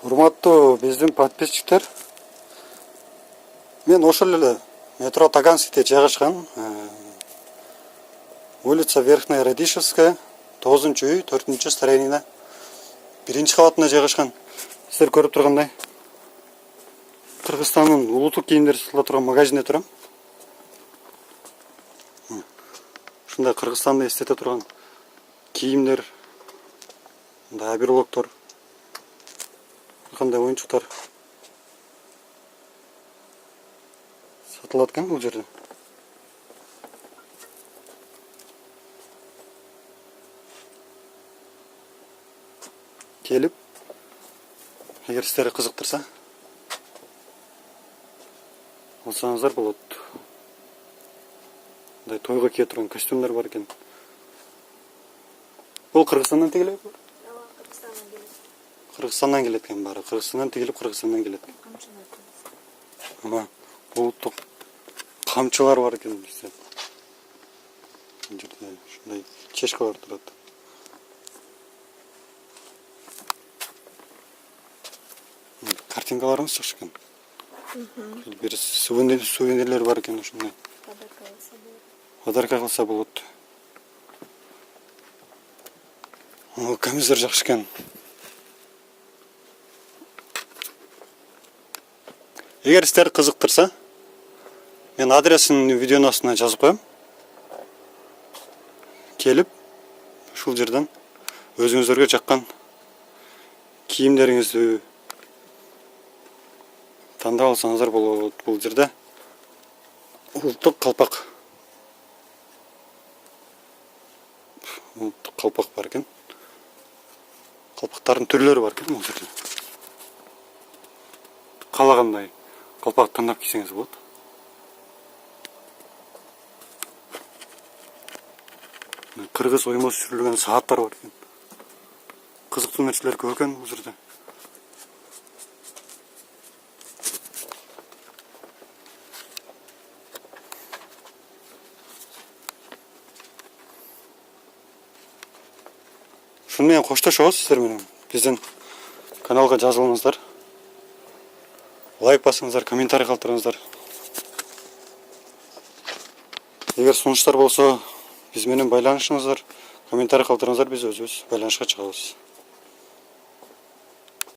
Урматтуу биздин подписчиктер, мен ошол эле метро Таганскте жайгашкан улица Верхняя Радишевская 9-үй 4-строениеде 1-кабатында жайгашкан. Сиздер көрүп тургандай Кыргызстандын улуттук кийимдер сатыла турган магазинде турам. Ушундай Кыргызстанды эстете турган кийимдер, мындай аберлоктор, кандай оюнчуктар сатылат экен бул жерде. Келип, эгер сиздерди кызыктырса, алсаңыздар болот. Мындай тойго кие турган костюмдар бар экен. Бул Кыргызстандан тигилет? Кыргызстандан келет экен баары. Кыргызстандан тигилип, Кыргызстандан келет. Ама улуттук камчылар бар экен бизде. Бул жерде ушундай чешкалар турат. Картинкаларыңыз жакшы экен. Бир сувенирлер бар экен ушундай. Подарка кылса болот. Камиздар жакшы экен. Эгер сиздерди кызыктырса, мен адресин видеонун астына жазып коем. Келип, ушул жерден өзүңүздөргө жаккан кийимдериңизди тандап алсаңыздар болот. Бул жерде улуттук калпак. Улуттук калпак бар экен. Калпактардын түрлөрү бар экен бул жерде. Каалагандай калпак тандап кийсеңиз болот. Кыргыз оймосу сүрүлгөн сааттар бар экен. Кызыктуу нерселер көп экен бул жерде. Шуну менен коштошобуз сиздер менен. Биздин каналга жазылыңыздар. Лайк басыңыздар, комментарий калтырыңыздар. Эгер сунуштар болсо, биз менен байланышыңыздар, комментарий калтырыңыздар, биз өзүбүз байланышка чыгабыз.